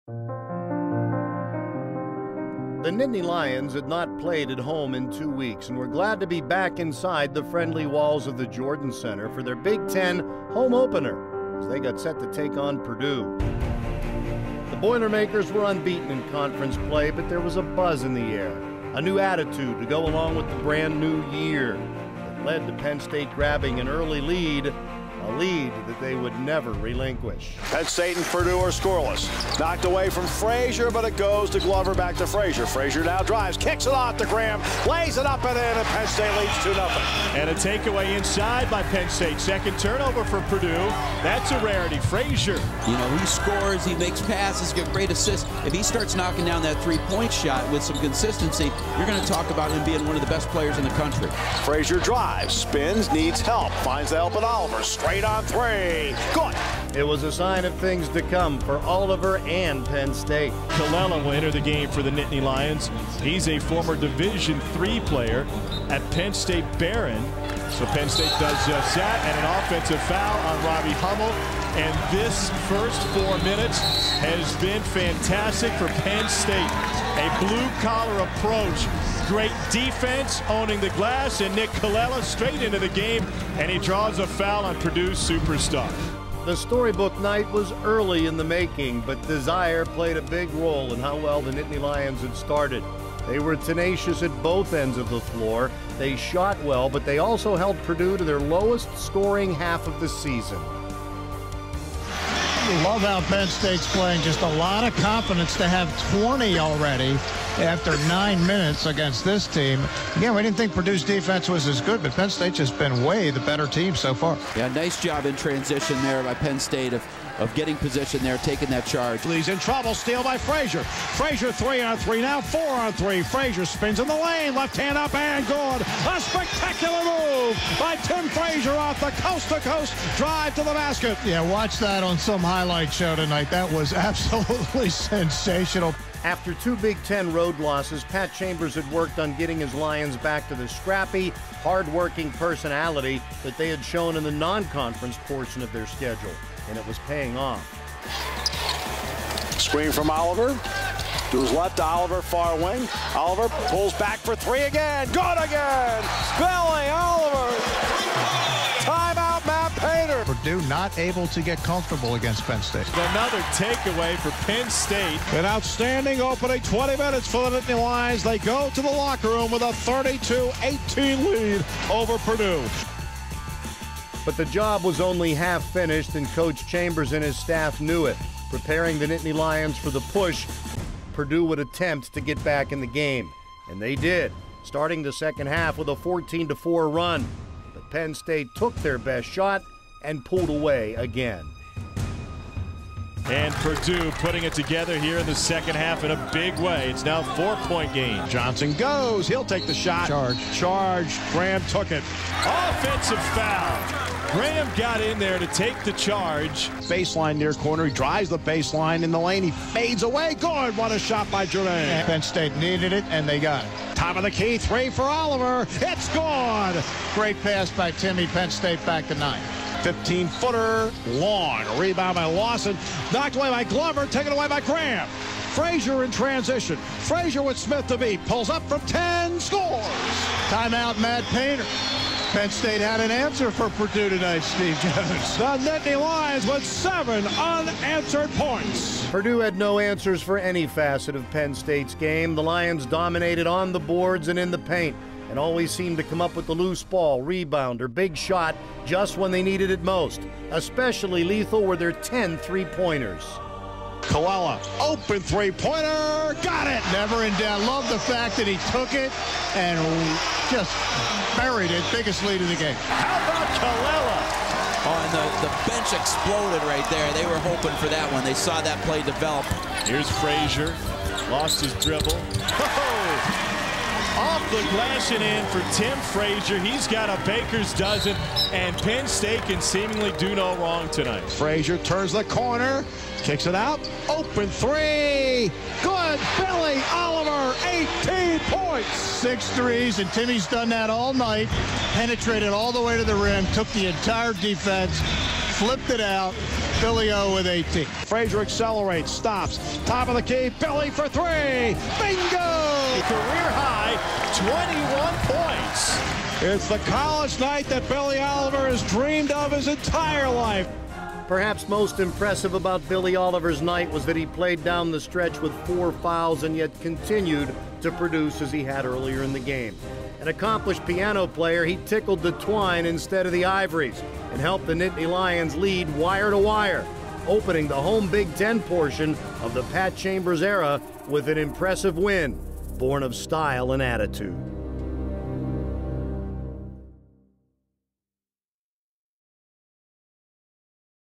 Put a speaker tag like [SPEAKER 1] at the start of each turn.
[SPEAKER 1] The Nittany Lions had not played at home in 2 weeks and were glad to be back inside the friendly walls of the Jordan Center for their Big Ten home opener as they got set to take on Purdue. The Boilermakers were unbeaten in conference play, but there was a buzz in the air, a new attitude to go along with the brand new year that led to Penn State grabbing an early lead, a lead that they would never relinquish.
[SPEAKER 2] Penn State and Purdue are scoreless. Knocked away from Frazier, but it goes to Glover, back to Frazier. Frazier now drives, kicks it off to Graham, lays it up and in, and Penn State leads 2-0.
[SPEAKER 3] And a takeaway inside by Penn State. Second turnover for Purdue. That's a rarity. Frazier.
[SPEAKER 4] You know, he scores, he makes passes, get great assists. If he starts knocking down that three-point shot with some consistency, you're going to talk about him being one of the best players in the country.
[SPEAKER 2] Frazier drives, spins, needs help, finds the help at Oliver. Straight on three. Good.
[SPEAKER 1] It was a sign of things to come for Oliver and Penn State.
[SPEAKER 3] Colella will enter the game for the Nittany Lions. He's a former Division III player at Penn State Barron. So Penn State does just that, and an offensive foul on Robbie Hummel. And this first 4 minutes has been fantastic for Penn State. A blue-collar approach. Great defense, owning the glass, and Nick Colella straight into the game, and he draws a foul on Purdue's superstar.
[SPEAKER 1] The storybook night was early in the making, but desire played a big role in how well the Nittany Lions had started. They were tenacious at both ends of the floor. They shot well, but they also held Purdue to their lowest scoring half of the season.
[SPEAKER 5] Love how Penn State's playing. Just a lot of confidence to have 20 already after 9 minutes against this team. Again, we didn't think Purdue's defense was as good, but Penn State's just been way the better team so far.
[SPEAKER 4] Yeah, nice job in transition there by Penn State of getting position there, taking that charge.
[SPEAKER 5] He's in trouble. Steal by Frazier. Frazier 3-on-3, now 4-on-3. Frazier spins in the lane, left hand up and good. A spectacular move by Tim Frazier off the coast-to-coast drive to the basket. Yeah, watch that on some highlight show tonight. That was absolutely sensational.
[SPEAKER 1] After 2 Big Ten road losses, Pat Chambers had worked on getting his Lions back to the scrappy, hard-working personality that they had shown in the non-conference portion of their schedule, and it was paying off.
[SPEAKER 2] Screen from Oliver. To his left, Oliver, far wing. Oliver pulls back for three again. Good again. Belly, Oliver. Timeout, Matt Painter.
[SPEAKER 5] Purdue not able to get comfortable against Penn State.
[SPEAKER 3] Another takeaway for Penn State.
[SPEAKER 5] An outstanding opening 20 minutes for the Nittany Lions. They go to the locker room with a 32-18 lead over Purdue.
[SPEAKER 1] But the job was only half finished, and Coach Chambers and his staff knew it. Preparing the Nittany Lions for the push Purdue would attempt to get back in the game. And they did, starting the second half with a 14-4 run. But Penn State took their best shot and pulled away again.
[SPEAKER 3] And Purdue putting it together here in the second half in a big way. It's now a 4-point game.
[SPEAKER 5] Johnson goes. He'll take the shot. Charge. Graham took it.
[SPEAKER 3] Offensive foul. Graham got in there to take the charge.
[SPEAKER 5] Baseline near corner. He drives the baseline in the lane. He fades away. Good. What a shot by Jordan. Penn State needed it, and they got it. Top of the key. 3 for Oliver. It's good. Great pass by Timmy. Penn State back to 9. 15-footer, long. Rebound by Lawson. Knocked away by Glover. Taken away by Graham. Frazier in transition. Frazier with Smith to beat. Pulls up from 10. Scores. Timeout, Matt Painter. Penn State had an answer for Purdue tonight, Steve Jones. The Nittany Lions with 7 unanswered points.
[SPEAKER 1] Purdue had no answers for any facet of Penn State's game. The Lions dominated on the boards and in the paint, and always seemed to come up with the loose ball, rebound, or big shot just when they needed it most. Especially lethal were their 10 three-pointers.
[SPEAKER 5] Colella, open three-pointer, got it! Never in doubt. Love the fact that he took it and just buried it. Biggest lead of the game.
[SPEAKER 3] How about Colella?
[SPEAKER 4] Oh, and the bench exploded right there. They were hoping for that one. They saw that play develop.
[SPEAKER 3] Here's Frazier. Lost his dribble. Oh! Off the glass and in for Tim Frazier. He's got a baker's dozen, and Penn State can seemingly do no wrong tonight.
[SPEAKER 5] Frazier turns the corner, kicks it out, open three, good, Billy Oliver, 18 points. 6 threes, and Timmy's done that all night, penetrated all the way to the rim, took the entire defense, flipped it out, Billy O with 18. Frazier accelerates, stops, top of the key, Billy for three. Bingo!
[SPEAKER 3] Career high, 21 points.
[SPEAKER 5] It's the college night that Billy Oliver has dreamed of his entire life.
[SPEAKER 1] Perhaps most impressive about Billy Oliver's night was that he played down the stretch with 4 fouls and yet continued to produce as he had earlier in the game. An accomplished piano player, he tickled the twine instead of the ivories and helped the Nittany Lions lead wire to wire, opening the home Big Ten portion of the Pat Chambers era with an impressive win, born of style and attitude.